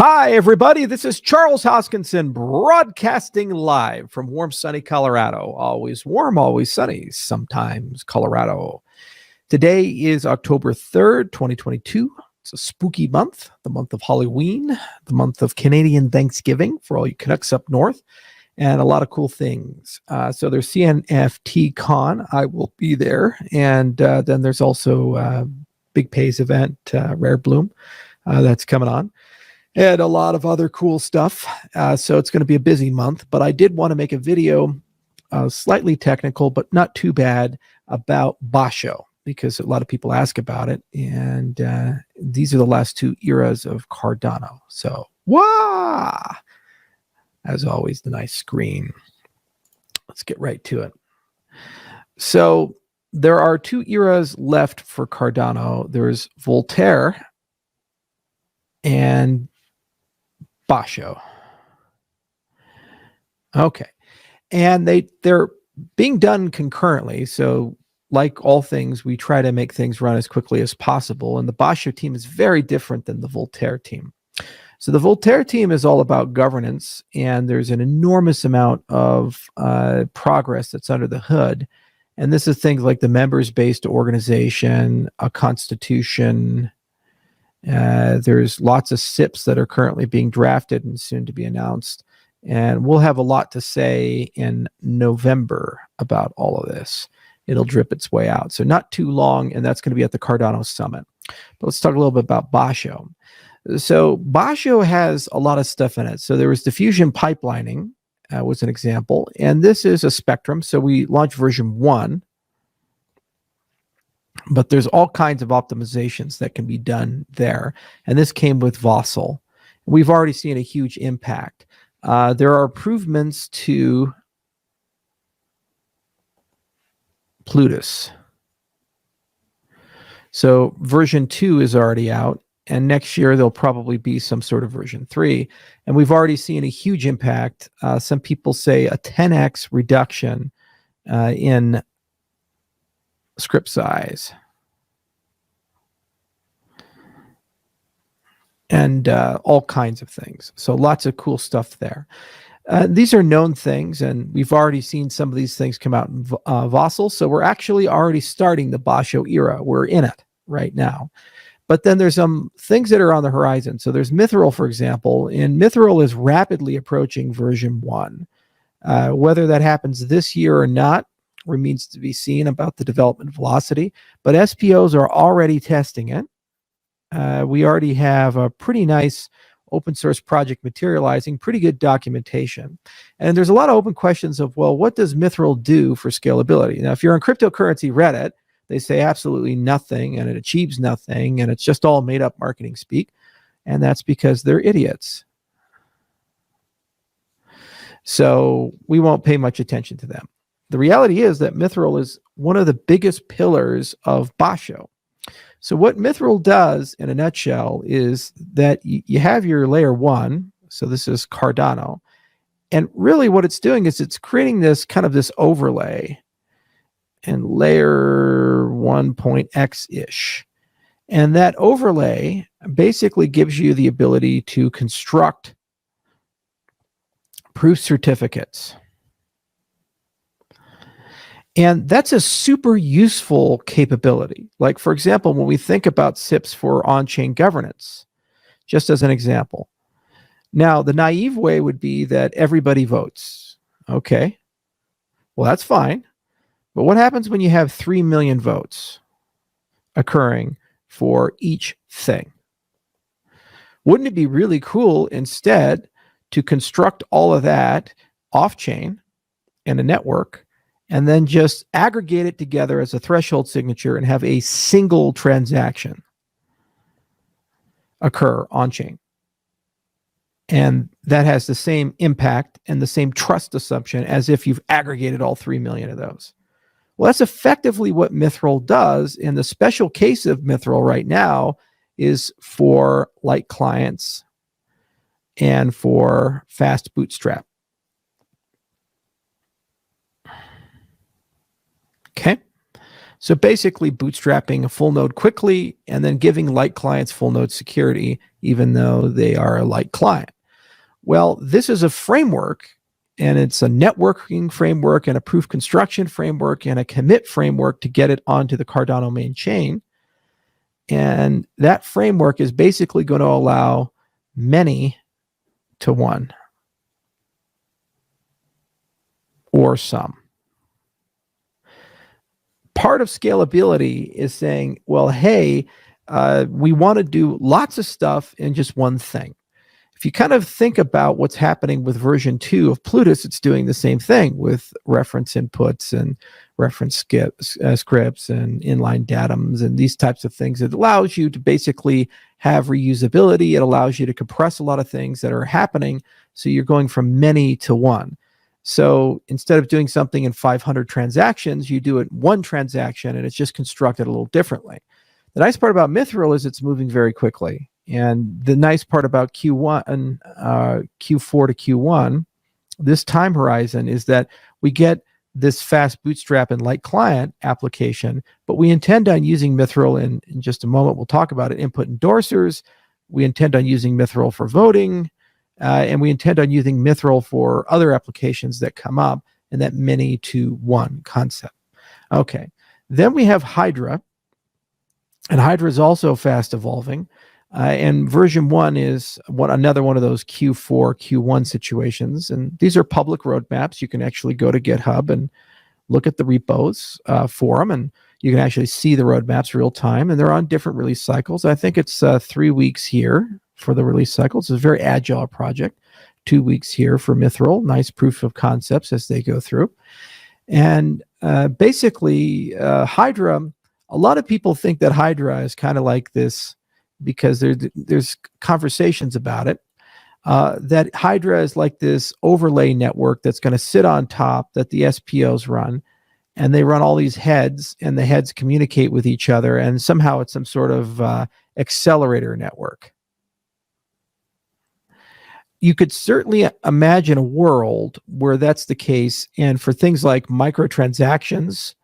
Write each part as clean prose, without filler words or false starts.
Hi, everybody. This is Charles Hoskinson broadcasting live from warm, sunny Colorado. Always warm, always sunny, sometimes Colorado. Today is October 3rd, 2022. It's a spooky month, the month of Halloween, the month of Canadian Thanksgiving for all you Canucks up north, and a lot of cool things. So there's CNFT Con. I will be there. And then there's also Big Pay's event, Rare Bloom, that's coming on. And a lot of other cool stuff. So it's going to be a busy month, but I did want to make a video, slightly technical, but not too bad, about Basho, because a lot of people ask about it. And these are the last two eras of Cardano. So, wah! As always, the nice screen. Let's get right to it. So there are two eras left for Cardano. There's Voltaire and Basho. Okay. And they're being done concurrently. So like all things, we try to make things run as quickly as possible. And the Basho team is very different than the Voltaire team. So the Voltaire team is all about governance, and there's an enormous amount of progress that's under the hood. And this is things like the members-based organization, a constitution. There's lots of SIPs that are currently being drafted and soon to be announced. And we'll have a lot to say in November about all of this. It'll drip its way out. So not too long, and that's going to be at the Cardano Summit. But let's talk a little bit about Basho. So Basho has a lot of stuff in it. So there was diffusion pipelining, was an example. And this is a spectrum. So we launched version 1. But there's all kinds of optimizations that can be done there. And this came with Vossel. We've already seen a huge impact. There are improvements to Plutus. So version 2 is already out. And next year, there'll probably be some sort of version 3. And we've already seen a huge impact. Some people say a 10x reduction in script size. And all kinds of things. So lots of cool stuff there. These are known things, and we've already seen some of these things come out in Vossel. So we're actually already starting the Basho era. We're in it right now. But then there's some things that are on the horizon. So there's Mithril, for example, and Mithril is rapidly approaching version 1. Whether that happens this year or not remains to be seen about the development velocity. But SPOs are already testing it. We already have a pretty nice open source project materializing, pretty good documentation. And there's a lot of open questions of, well, what does Mithril do for scalability? Now, if you're on cryptocurrency Reddit, they say absolutely nothing, and it achieves nothing, and it's just all made up marketing speak. And that's because they're idiots. So we won't pay much attention to them. The reality is that Mithril is one of the biggest pillars of Basho. So what Mithril does in a nutshell is that you have your layer 1. So this is Cardano. And really what it's doing is it's creating this kind of this overlay and layer 1.x-ish. And that overlay basically gives you the ability to construct proof certificates. And that's a super useful capability. Like, for example, when we think about SIPs for on-chain governance, just as an example. Now, the naive way would be that everybody votes. Okay, well, that's fine. But what happens when you have 3 million votes occurring for each thing? Wouldn't it be really cool instead to construct all of that off-chain in a network and then just aggregate it together as a threshold signature and have a single transaction occur on-chain? And that has the same impact and the same trust assumption as if you've aggregated all 3 million of those. Well, that's effectively what Mithril does. And the special case of Mithril right now is for light clients and for fast bootstrap. Okay. So basically bootstrapping a full node quickly and then giving light clients full node security, even though they are a light client. Well, this is a framework, and it's a networking framework and a proof construction framework and a commit framework to get it onto the Cardano main chain. And that framework is basically going to allow many to one or some. Part of scalability is saying, well, hey, we want to do lots of stuff in just one thing. If you kind of think about what's happening with version 2 of Plutus, it's doing the same thing with reference inputs and reference scripts and inline datums and these types of things. It allows you to basically have reusability. It allows you to compress a lot of things that are happening. So you're going from many to one. So instead of doing something in 500 transactions, you do it one transaction, and it's just constructed a little differently. The nice part about Mithril is it's moving very quickly. And the nice part about Q4 to Q1, this time horizon, is that we get this fast bootstrap and light client application, but we intend on using Mithril in just a moment. We'll talk about it. Input Endosers. We intend on using Mithril for voting. And we intend on using Mithril for other applications that come up in that many to one concept. Okay. Then we have Hydra. And Hydra is also fast evolving. And version 1 is another one of those Q4, Q1 situations. And these are public roadmaps. You can actually go to GitHub and look at the repos for them. And you can actually see the roadmaps real time. And they're on different release cycles. I think it's 3 weeks here for the release cycle. It's a very agile project. 2 weeks here for Mithril. Nice proof of concepts as they go through. And basically, Hydra, a lot of people think that Hydra is kind of like this, because there's conversations about it, that Hydra is like this overlay network that's going to sit on top that the SPOs run, and they run all these heads, and the heads communicate with each other, and somehow it's some sort of accelerator network. You could certainly imagine a world where that's the case, and for things like microtransactions,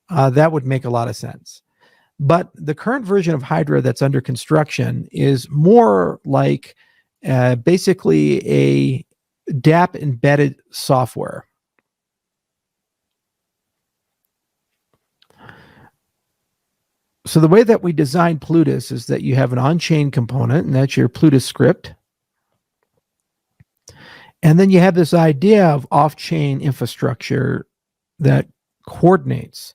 that would make a lot of sense. But the current version of Hydra that's under construction is more like basically a dApp embedded software. So the way that we design Plutus is that you have an on-chain component, and that's your Plutus script. And then you have this idea of off-chain infrastructure that coordinates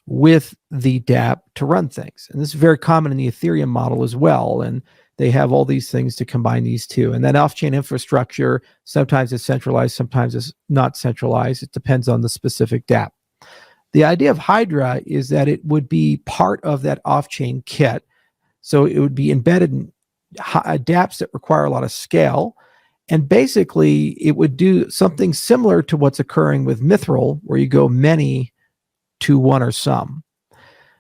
with the dApp to run things. And this is very common in the Ethereum model as well. And they have all these things to combine these two. And that off-chain infrastructure, sometimes it's centralized, sometimes it's not centralized. It depends on the specific dApp. The idea of Hydra is that it would be part of that off-chain kit. So it would be embedded in dApps that require a lot of scale. And basically, it would do something similar to what's occurring with Mithril, where you go many to one or some.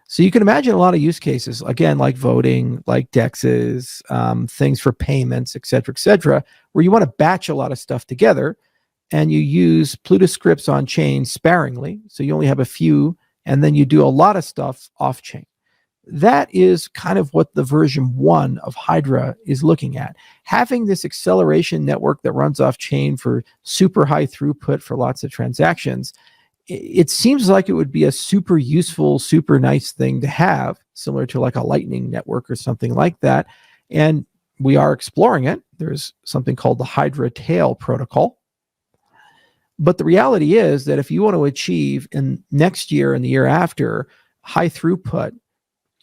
So you can imagine a lot of use cases, again, like voting, like DEXs, things for payments, et cetera, where you want to batch a lot of stuff together, and you use Plutus scripts on chain sparingly. So you only have a few, and then you do a lot of stuff off chain. That is kind of what the version 1 of Hydra is looking at. Having this acceleration network that runs off chain for super high throughput for lots of transactions, it seems like it would be a super useful, super nice thing to have, similar to like a Lightning network or something like that. And we are exploring it. There's something called the Hydra Tail protocol. But the reality is that if you want to achieve in next year and the year after high throughput,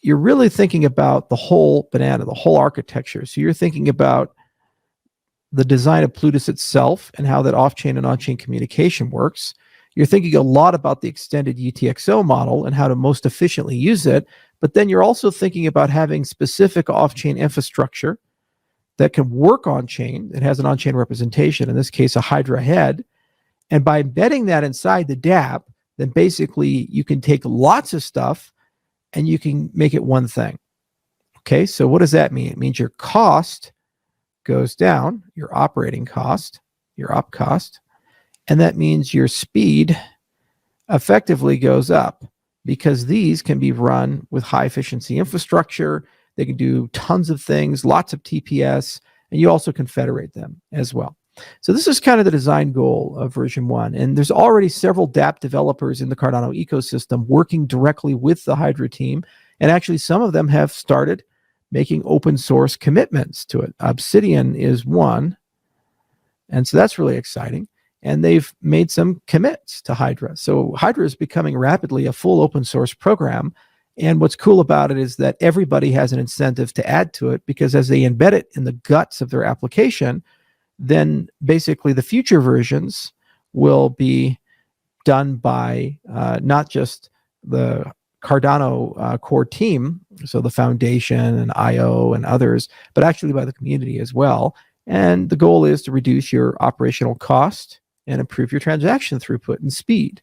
you're really thinking about the whole banana, the whole architecture. So you're thinking about the design of Plutus itself and how that off-chain and on-chain communication works. You're thinking a lot about the extended UTXO model and how to most efficiently use it. But then you're also thinking about having specific off-chain infrastructure that can work on-chain. It has an on-chain representation, in this case, a Hydra head. And by embedding that inside the dApp, then basically you can take lots of stuff and you can make it one thing. Okay, so what does that mean? It means your cost goes down, your operating cost, your op cost, and that means your speed effectively goes up. because these can be run with high efficiency infrastructure. They can do tons of things, lots of TPS, and you also can federate them as well. So this is kind of the design goal of version 1. And there's already several dApp developers in the Cardano ecosystem working directly with the Hydra team. And actually, some of them have started making open source commitments to it. Obsidian is one. And so that's really exciting. And they've made some commits to Hydra. So Hydra is becoming rapidly a full open source program. And what's cool about it is that everybody has an incentive to add to it, because as they embed it in the guts of their application, then basically the future versions will be done by not just the Cardano core team, so the foundation and IO and others, but actually by the community as well. And the goal is to reduce your operational cost and improve your transaction throughput and speed.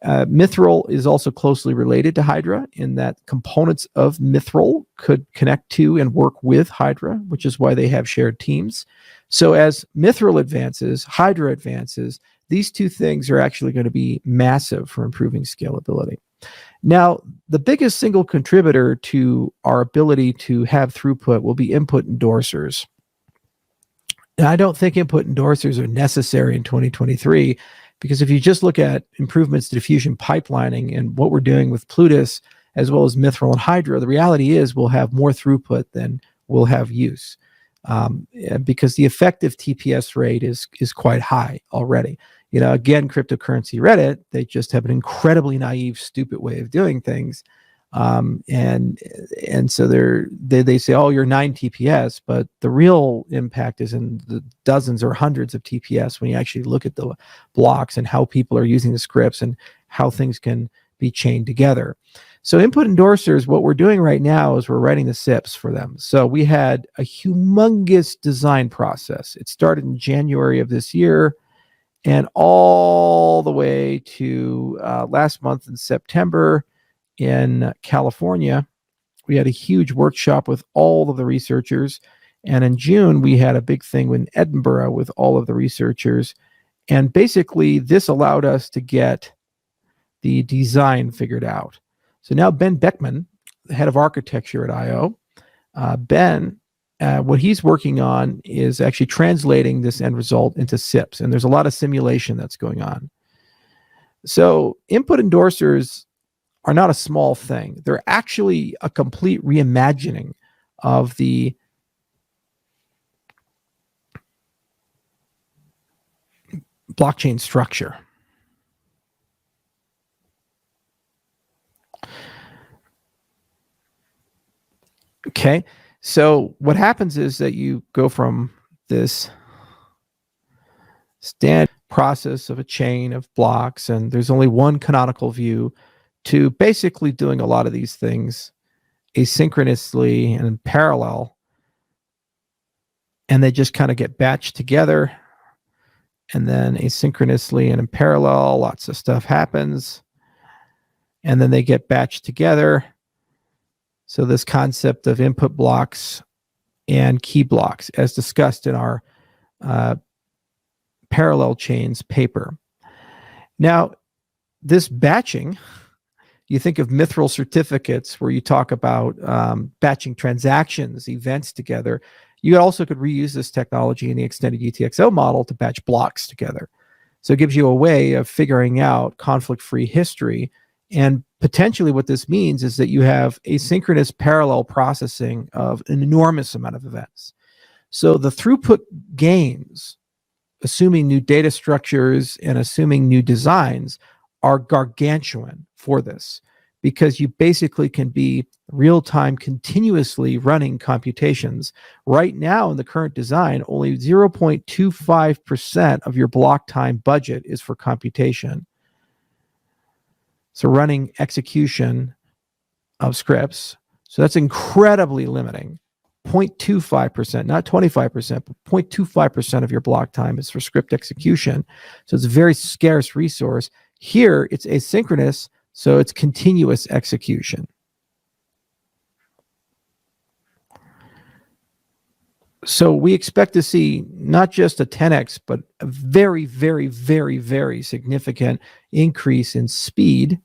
Mithril is also closely related to Hydra in that components of Mithril could connect to and work with Hydra, which is why they have shared teams. So as Mithril advances, Hydra advances, these two things are actually going to be massive for improving scalability. Now, the biggest single contributor to our ability to have throughput will be input endorsers. And I don't think input endorsers are necessary in 2023, because if you just look at improvements to diffusion pipelining and what we're doing with Plutus, as well as Mithril and Hydra, the reality is we'll have more throughput than we'll have use, because the effective TPS rate is quite high already. You know, again, cryptocurrency Reddit, they just have an incredibly naive, stupid way of doing things. And so they say, oh, you're 9 TPS, but the real impact is in the dozens or hundreds of TPS when you actually look at the blocks and how people are using the scripts and how things can be chained together. So input endorsers, what we're doing right now is we're writing the SIPs for them. So we had a humongous design process. It started in January of this year and all the way to last month in September in California. We had a huge workshop with all of the researchers. And in June, we had a big thing in Edinburgh with all of the researchers. And basically, this allowed us to get the design figured out. So now Ben Beckman, the head of architecture at IO, what he's working on is actually translating this end result into SIPs. And there's a lot of simulation that's going on. So input endorsers are not a small thing. They're actually a complete reimagining of the blockchain structure. Okay, so what happens is that you go from this standard process of a chain of blocks, and there's only one canonical view, to basically doing a lot of these things asynchronously and in parallel, and they just kind of get batched together, and then asynchronously and in parallel, lots of stuff happens, and then they get batched together. So this concept of input blocks and key blocks, as discussed in our parallel chains paper. Now, this batching, you think of Mithril certificates where you talk about batching transactions, events together. You also could reuse this technology in the extended UTXO model to batch blocks together. So it gives you a way of figuring out conflict-free history. And potentially what this means is that you have asynchronous parallel processing of an enormous amount of events. So the throughput gains, assuming new data structures and assuming new designs, are gargantuan for this, because you basically can be real-time continuously running computations. Right now in the current design, only 0.25% of your block time budget is for computation. So running execution of scripts. So that's incredibly limiting. 0.25%, not 25%, but 0.25% of your block time is for script execution. So it's a very scarce resource. Here, it's asynchronous, so it's continuous execution. So we expect to see not just a 10x, but a very, very, very, very significant increase in speed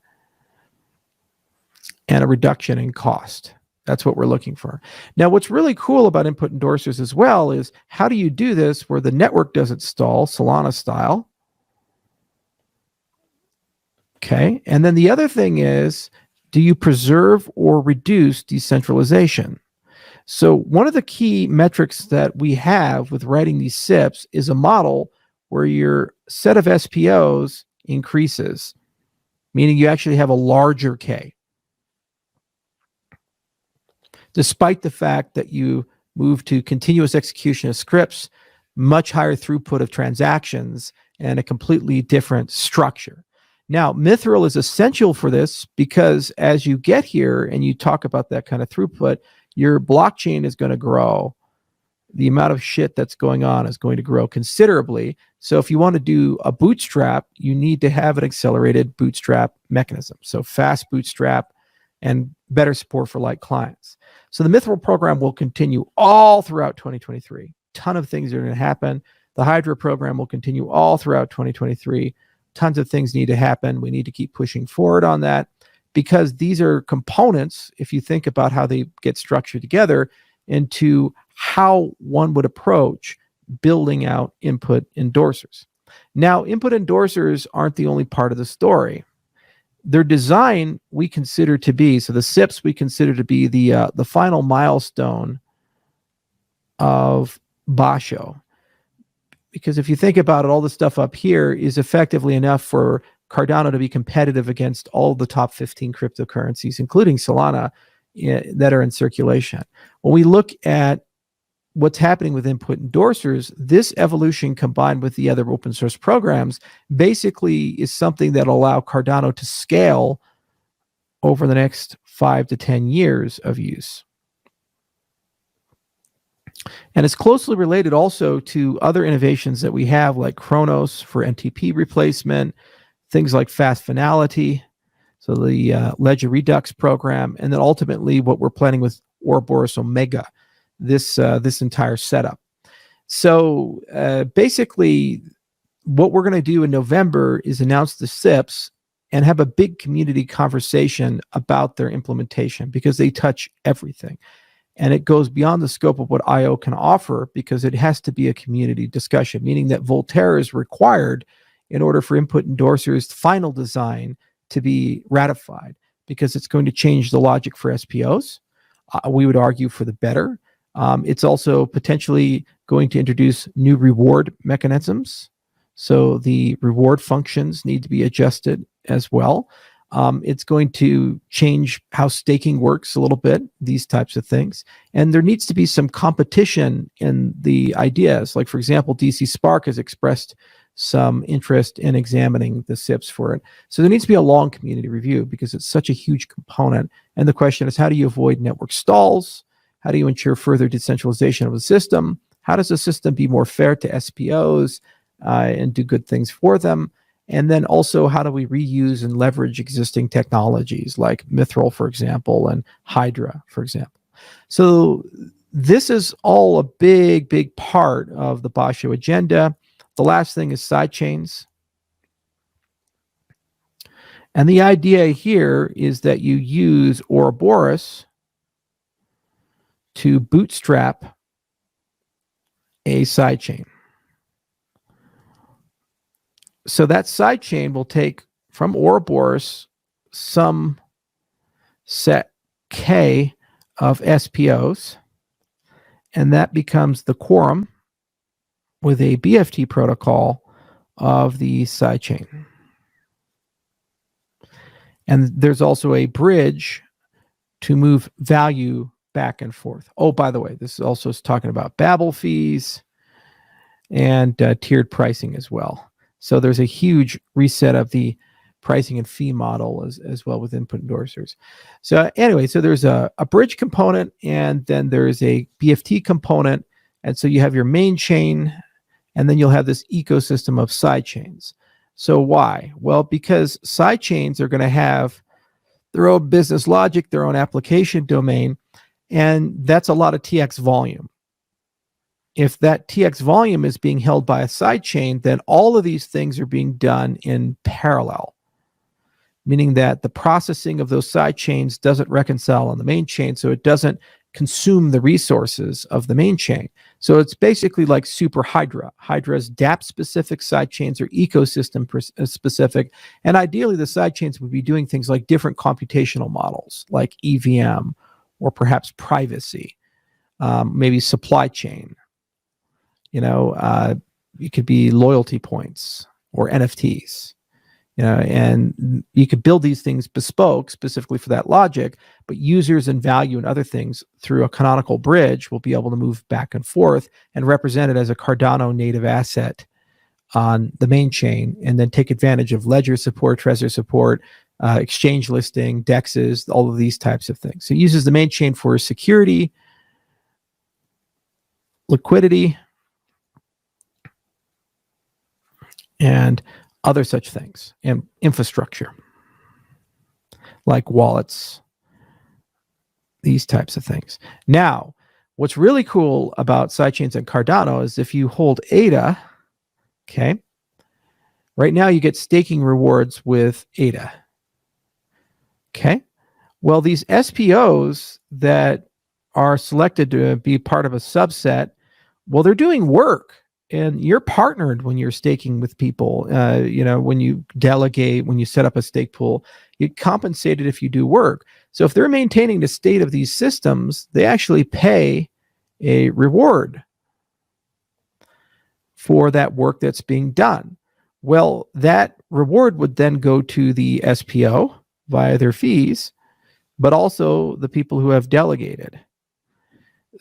and a reduction in cost. That's what we're looking for. Now, what's really cool about input endorsers as well is how do you do this where the network doesn't stall, Solana style? Okay. And then the other thing is, do you preserve or reduce decentralization? So one of the key metrics that we have with writing these SIPs is a model where your set of SPOs increases, meaning you actually have a larger K, despite the fact that you move to continuous execution of scripts, much higher throughput of transactions, and a completely different structure. Now, Mithril is essential for this because as you get here and you talk about that kind of throughput, your blockchain is going to grow. The amount of shit that's going on is going to grow considerably. So if you want to do a bootstrap, you need to have an accelerated bootstrap mechanism. So fast bootstrap and better support for light clients. So the Mithril program will continue all throughout 2023. Ton of things are going to happen. The Hydra program will continue all throughout 2023. Tons of things need to happen. We need to keep pushing forward on that because these are components, if you think about how they get structured together, into how one would approach building out input endorsers. Now, input endorsers aren't the only part of the story. Their design we consider to be, so the SIPs we consider to be the final milestone of Basho. Because if you think about it, all the stuff up here is effectively enough for Cardano to be competitive against all the top 15 cryptocurrencies, including Solana, that are in circulation. When we look at what's happening with input endorsers, this evolution combined with the other open source programs basically is something that will allow Cardano to scale over the next 5 to 10 years of use. And it's closely related also to other innovations that we have like Chronos for NTP replacement, things like fast finality, so the Ledger Redux program, and then ultimately what we're planning with Ouroboros Omega, this entire setup. So basically what we're going to do in November is announce the SIPs and have a big community conversation about their implementation because they touch everything. And it goes beyond the scope of what IO can offer because it has to be a community discussion, meaning that Voltaire is required in order for input endorsers' final design to be ratified because it's going to change the logic for SPOs. We would argue for the better. It's also potentially going to introduce new reward mechanisms. So the reward functions need to be adjusted as well. It's going to change how staking works a little bit, these types of things. And there needs to be some competition in the ideas. Like, for example, DC Spark has expressed some interest in examining the SIPs for it. So there needs to be a long community review because it's such a huge component. And the question is, how do you avoid network stalls? How do you ensure further decentralization of the system? How does the system be more fair to SPOs and do good things for them? And then also, how do we reuse and leverage existing technologies like Mithril, for example, and Hydra, for example? So this is all a big, big part of the Basho agenda. The last thing is sidechains. And the idea here is that you use Ouroboros to bootstrap a sidechain. So that sidechain will take from Ouroboros some set K of SPOs, and that becomes the quorum with a BFT protocol of the sidechain. And there's also a bridge to move value back and forth. Oh, by the way, this is also talking about Babel fees and tiered pricing as well. So there's a huge reset of the pricing and fee model as well with input endorsers. So anyway, so there's a bridge component and then there's a BFT component. And so you have your main chain and then you'll have this ecosystem of side chains. So why? Well, because side chains are going to have their own business logic, their own application domain, and that's a lot of TX volume. If that TX volume is being held by a side chain, then all of these things are being done in parallel. meaning that the processing of those side chains doesn't reconcile on the main chain, so it doesn't consume the resources of the main chain. So it's basically like super Hydra. Hydra's dApp-specific side chains are ecosystem-specific, and ideally the side chains would be doing things like different computational models, like EVM, or perhaps privacy, maybe supply chain. It could be loyalty points or NFTs. And you could build these things bespoke specifically for that logic, but users and value and other things through a canonical bridge will be able to move back and forth and represent it as a Cardano native asset on the main chain, and then take advantage of ledger support, Trezor support, exchange listing, DEXs, all of these types of things. So it uses the main chain for security, liquidity, and other such things, and infrastructure like wallets, these types of things. Now, what's really cool about sidechains and Cardano is if you hold ADA, okay, right now you get staking rewards with ADA. Okay, well, these SPOs that are selected to be part of a subset, well, they're doing work. And you're partnered when you're staking with people. When you delegate, when you set up a stake pool, you get compensated if you do work. So if they're maintaining the state of these systems, they actually pay a reward for that work that's being done. Well, that reward would then go to the SPO via their fees, but also the people who have delegated.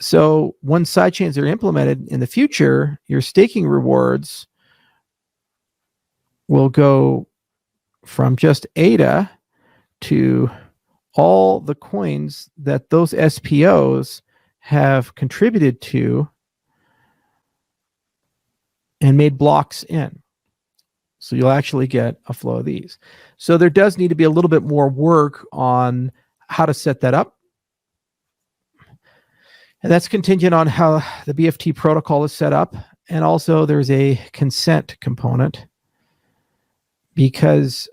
So when sidechains are implemented in the future, your staking rewards will go from just ADA to all the coins that those SPOs have contributed to and made blocks in. So you'll actually get a flow of these. So there does need to be a little bit more work on how to set that up. And that's contingent on how the BFT protocol is set up. And also there's a consent component, because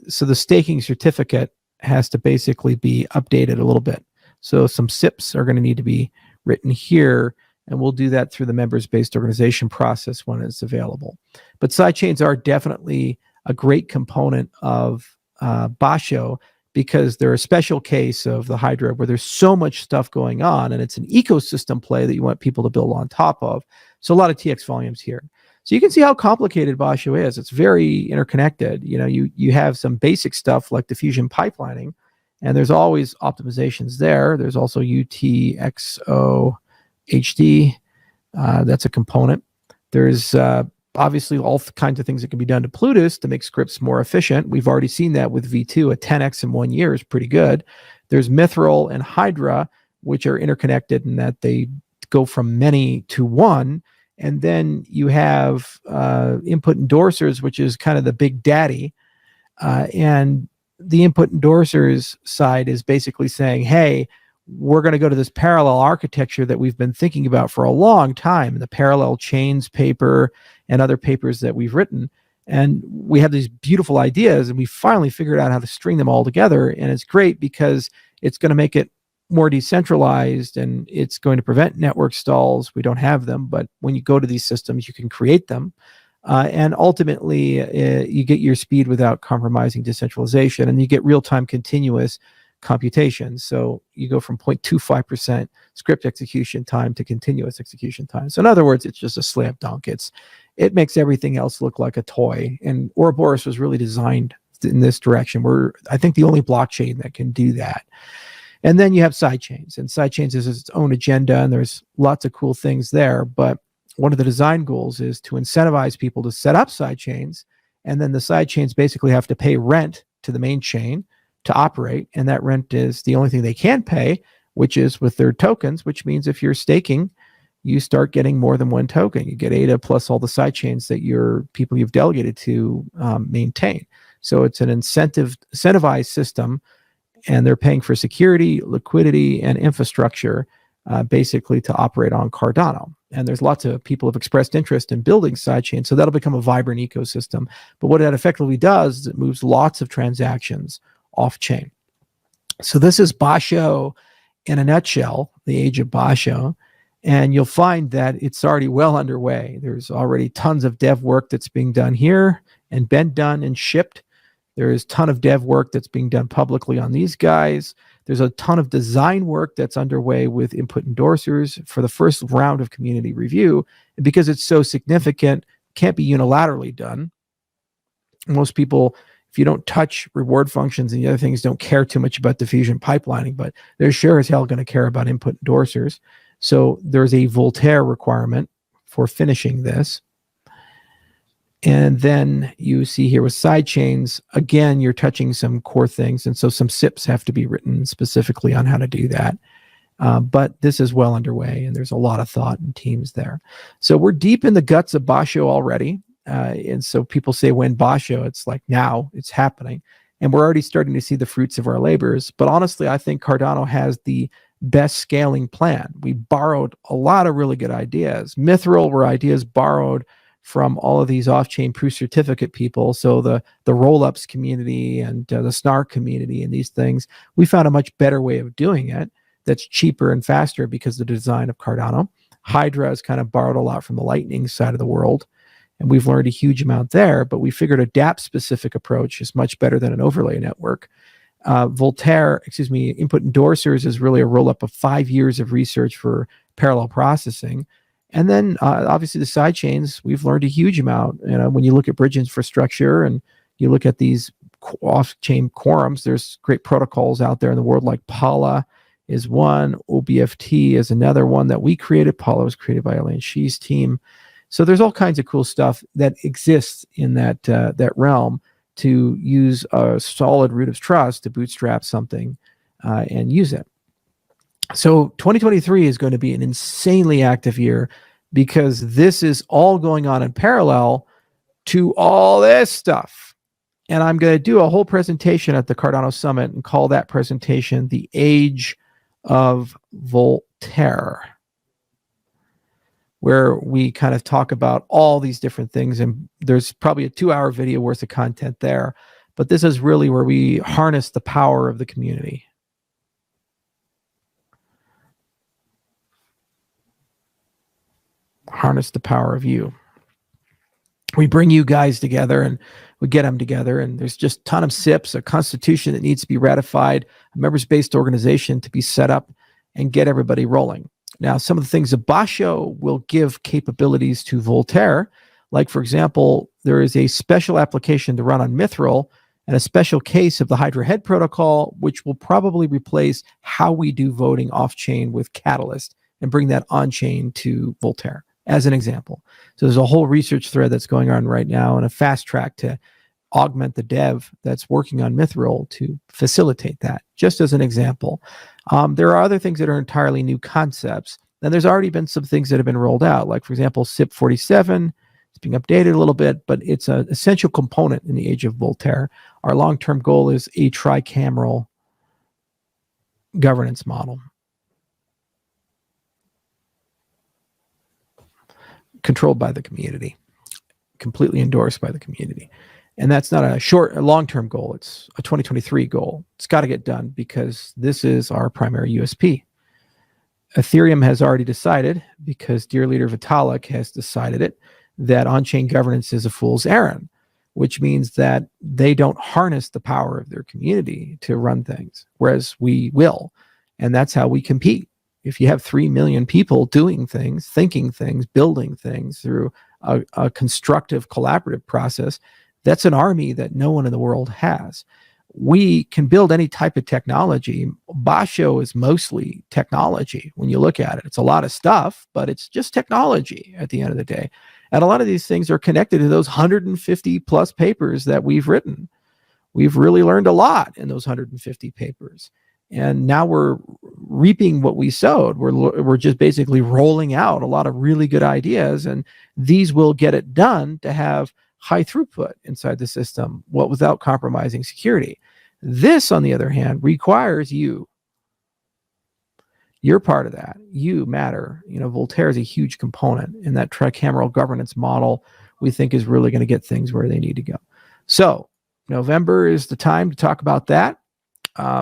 so the staking certificate has to basically be updated a little bit. So some SIPs are going to need to be written here, and we'll do that through the members-based organization process when it's available. But sidechains are definitely a great component of Basho, because they're a special case of the Hydra where there's so much stuff going on, and it's an ecosystem play that you want people to build on top of. So a lot of TX volumes here. So you can see how complicated Basho is. It's very interconnected. You have some basic stuff like diffusion pipelining, and there's always optimizations there. There's also UTXO HD. That's a component. There's obviously all kinds of things that can be done to Plutus to make scripts more efficient. We've already seen that with V2. A 10x in 1 year is pretty good. There's Mithril and Hydra, which are interconnected in that they go from many to one. And then you have Input Endosers, which is kind of the big daddy. And the Input Endosers side is basically saying, hey, we're going to go to this parallel architecture that we've been thinking about for a long time, the parallel chains paper and other papers that we've written. And we have these beautiful ideas, and we finally figured out how to string them all together. And it's great because it's going to make it more decentralized, and it's going to prevent network stalls. We don't have them, but when you go to these systems, you can create them. And ultimately, you get your speed without compromising decentralization, and you get real-time continuous computation. So you go from 0.25% script execution time to continuous execution time. So in other words, it's just a slam dunk. It makes everything else look like a toy. And Ouroboros was really designed in this direction. We're, I think, the only blockchain that can do that. And then you have sidechains, and sidechains is its own agenda, and there's lots of cool things there. But one of the design goals is to incentivize people to set up sidechains, and then the sidechains basically have to pay rent to the main chain to operate, and that rent is the only thing they can pay, which is with their tokens, which means if you're staking, you start getting more than one token. You get ADA plus all the sidechains that your people you've delegated to maintain. So it's an incentivized system, and they're paying for security, liquidity, and infrastructure basically to operate on Cardano. And there's lots of people have expressed interest in building sidechains, so that'll become a vibrant ecosystem. But what that effectively does is it moves lots of transactions off-chain. So this is Basho in a nutshell, the age of Basho. And you'll find that it's already well underway. There's already tons of dev work that's being done here and been done and shipped. There is a ton of dev work that's being done publicly on these guys. There's a ton of design work that's underway with Input Endosers for the first round of community review. And because it's so significant, it can't be unilaterally done. Most people, if you don't touch reward functions and the other things, don't care too much about diffusion pipelining, but they're sure as hell going to care about Input Endosers. So there's a Voltaire requirement for finishing this. And then you see here with sidechains, again, you're touching some core things. And so some SIPs have to be written specifically on how to do that. But this is well underway, and there's a lot of thought and teams there. So we're deep in the guts of Basho already. And so people say, when Basho? It's like now, it's happening. And we're already starting to see the fruits of our labors. But honestly, I think Cardano has the best scaling plan. We borrowed a lot of really good ideas. Mithril were ideas borrowed from all of these off-chain proof certificate people. So the roll-ups community and the snark community and these things, we found a much better way of doing it that's cheaper and faster because of the design of Cardano. Hydra has kind of borrowed a lot from the Lightning side of the world, and we've learned a huge amount there, but we figured a DApp-specific approach is much better than an overlay network. Input Endosers is really a roll-up of 5 years of research for parallel processing. And then obviously the side chains, we've learned a huge amount. When you look at bridge infrastructure and you look at these off-chain quorums, there's great protocols out there in the world, like Pala is one, OBFT is another one that we created. Pala was created by Elaine Shee's team. So there's all kinds of cool stuff that exists in that realm to use a solid root of trust to bootstrap something and use it. So 2023 is going to be an insanely active year because this is all going on in parallel to all this stuff. And I'm going to do a whole presentation at the Cardano Summit and call that presentation The Age of Voltaire, where we kind of talk about all these different things. And there's probably a 2-hour video worth of content there. But this is really where we harness the power of the community. Harness the power of you. We bring you guys together and we get them together, and there's just a ton of SIPs, a constitution that needs to be ratified, a members-based organization to be set up and get everybody rolling. Now, some of the things that Basho will give capabilities to Voltaire, like for example, there is a special application to run on Mithril and a special case of the Hydra Head protocol, which will probably replace how we do voting off-chain with Catalyst and bring that on-chain to Voltaire, as an example. So there's a whole research thread that's going on right now and a fast track to augment the dev that's working on Mithril to facilitate that, just as an example. There are other things that are entirely new concepts. And there's already been some things that have been rolled out, like, for example, SIP 47. It's being updated a little bit, but it's an essential component in the age of Voltaire. Our long-term goal is a tricameral governance model, controlled by the community, completely endorsed by the community. And that's not a long-term goal. It's a 2023 goal. It's got to get done because this is our primary USP. Ethereum has already decided, because dear leader Vitalik has decided it, that on-chain governance is a fool's errand, which means that they don't harness the power of their community to run things, whereas we will. And that's how we compete. If you have 3 million people doing things, thinking things, building things through a constructive, collaborative process, that's an army that no one in the world has. We can build any type of technology. Basho is mostly technology. When you look at it, it's a lot of stuff, but it's just technology at the end of the day. And a lot of these things are connected to those 150 plus papers that we've written. We've really learned a lot in those 150 papers. And now we're reaping what we sowed. We're just basically rolling out a lot of really good ideas, and these will get it done to have high throughput inside the system, without compromising security. This, on the other hand, requires you. You're part of that. You matter. Voltaire is a huge component in that tricameral governance model. We think is really going to get things where they need to go. So November is the time to talk about that.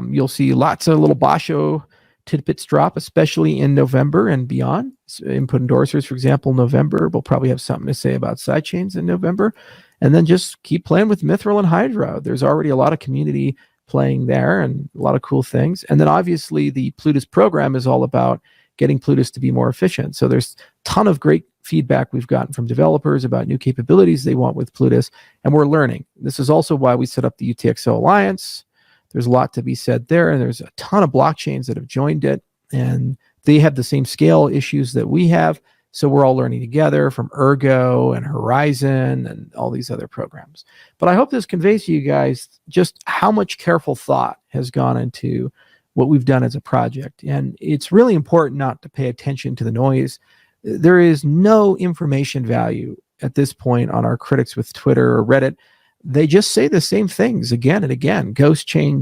You'll see lots of little Basho tidbits drop, especially in November and beyond. So Input Endosers, for example, November, we'll probably have something to say about sidechains in November. And then just keep playing with Mithril and Hydra. There's already a lot of community playing there and a lot of cool things. And then obviously the Plutus program is all about getting Plutus to be more efficient. So there's a ton of great feedback we've gotten from developers about new capabilities they want with Plutus, and we're learning. This is also why we set up the UTXO Alliance. There's a lot to be said there, and there's a ton of blockchains that have joined it, and they have the same scale issues that we have. So we're all learning together from Ergo and Horizon and all these other programs. But I hope this conveys to you guys just how much careful thought has gone into what we've done as a project. And it's really important not to pay attention to the noise. There is no information value at this point on our critics with Twitter or Reddit. They just say the same things again and again. Ghost chain,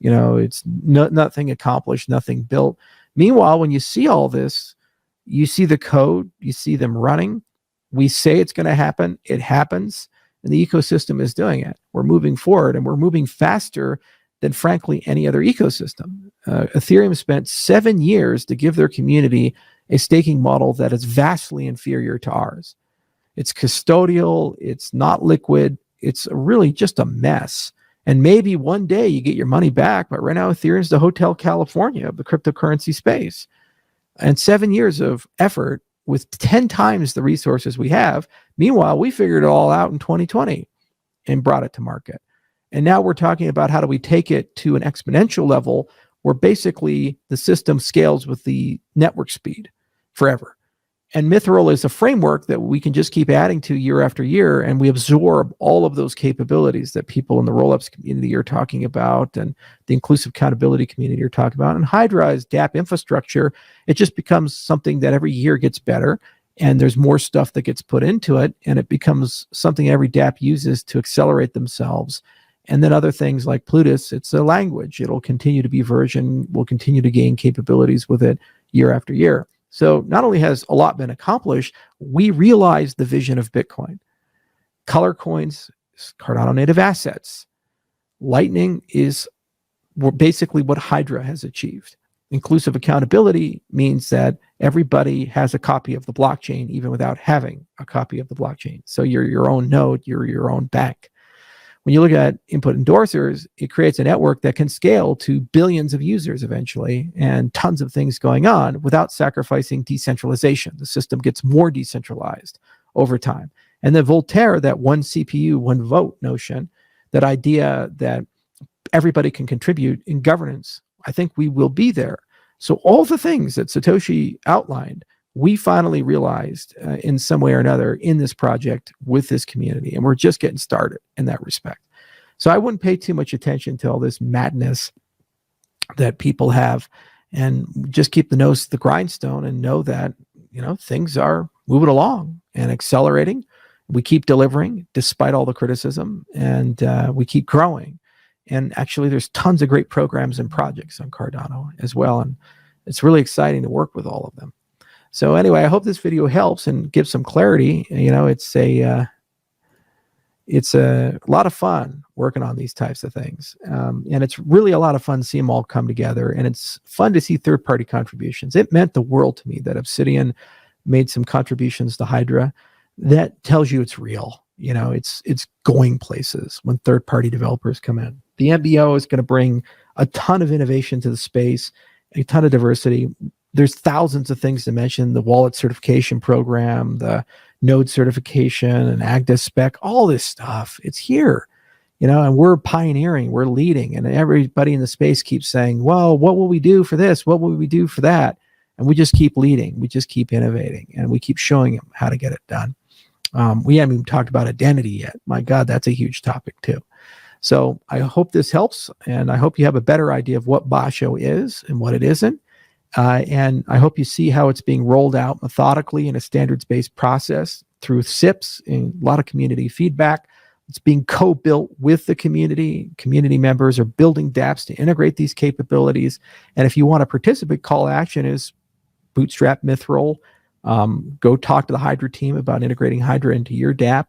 it's nothing accomplished, nothing built. Meanwhile, when you see all this, you see the code, you see them running. We say it's going to happen. It happens. And the ecosystem is doing it. We're moving forward, and we're moving faster than, frankly, any other ecosystem. Ethereum spent 7 years to give their community a staking model that is vastly inferior to ours. It's custodial. It's not liquid. It's really just a mess. And maybe one day you get your money back, but right now Ethereum's the Hotel California of the cryptocurrency space. And 7 years of effort with 10 times the resources we have. Meanwhile, we figured it all out in 2020 and brought it to market. And now we're talking about how do we take it to an exponential level where basically the system scales with the network speed forever. And Mithril is a framework that we can just keep adding to year after year, and we absorb all of those capabilities that people in the rollups community are talking about and the inclusive accountability community are talking about. And Hydra is DApp infrastructure. It just becomes something that every year gets better, and there's more stuff that gets put into it, and it becomes something every DApp uses to accelerate themselves. And then other things like Plutus, it's a language. It'll continue to be version. We'll continue to gain capabilities with it year after year. So not only has a lot been accomplished, we realized the vision of Bitcoin. Color coins, Cardano native assets. Lightning is basically what Hydra has achieved. Inclusive accountability means that everybody has a copy of the blockchain, even without having a copy of the blockchain. So you're your own node, you're your own bank. When you look at Input Endosers, it creates a network that can scale to billions of users eventually and tons of things going on without sacrificing decentralization. The system gets more decentralized over time. And then Voltaire, that one CPU, one vote notion, that idea that everybody can contribute in governance, I think we will be there. So all the things that Satoshi outlined, we finally realized in some way or another in this project with this community, and we're just getting started in that respect. So I wouldn't pay too much attention to all this madness that people have, and just keep the nose to the grindstone and know that, things are moving along and accelerating. We keep delivering despite all the criticism, and we keep growing. And actually, there's tons of great programs and projects on Cardano as well, and it's really exciting to work with all of them. So anyway, I hope this video helps and gives some clarity. It's a lot of fun working on these types of things. And it's really a lot of fun to see them all come together. And it's fun to see third-party contributions. It meant the world to me that Obsidian made some contributions to Hydra. That tells you it's real. It's going places when third-party developers come in. The MBO is going to bring a ton of innovation to the space, a ton of diversity. There's thousands of things to mention: the wallet certification program, the node certification, and AGDA spec, all this stuff. It's here, and we're pioneering, we're leading, and everybody in the space keeps saying, well, what will we do for this? What will we do for that? And we just keep leading, we just keep innovating, and we keep showing them how to get it done. We haven't even talked about identity yet. My God, that's a huge topic too. So I hope this helps, and I hope you have a better idea of what Basho is and what it isn't. And I hope you see how it's being rolled out methodically in a standards-based process through SIPs and a lot of community feedback, It's being co-built with the community. Community members are building dApps to integrate these capabilities. And if you want to participate, call to action is bootstrap Mithril. Go talk to the Hydra team about integrating Hydra into your dApp.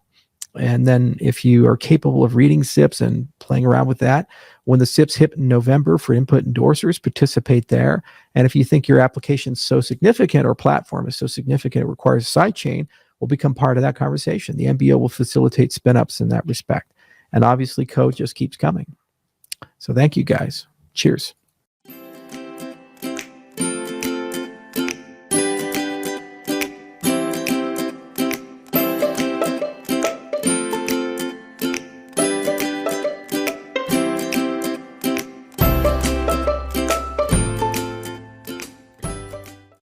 And then if you are capable of reading SIPs and playing around with that, when the SIPs hit in November for Input Endosers, participate there. And if you think your application is so significant or platform is so significant it requires a sidechain, will become part of that conversation. The MBO will facilitate spin-ups in that respect. And obviously code just keeps coming. So thank you guys. Cheers.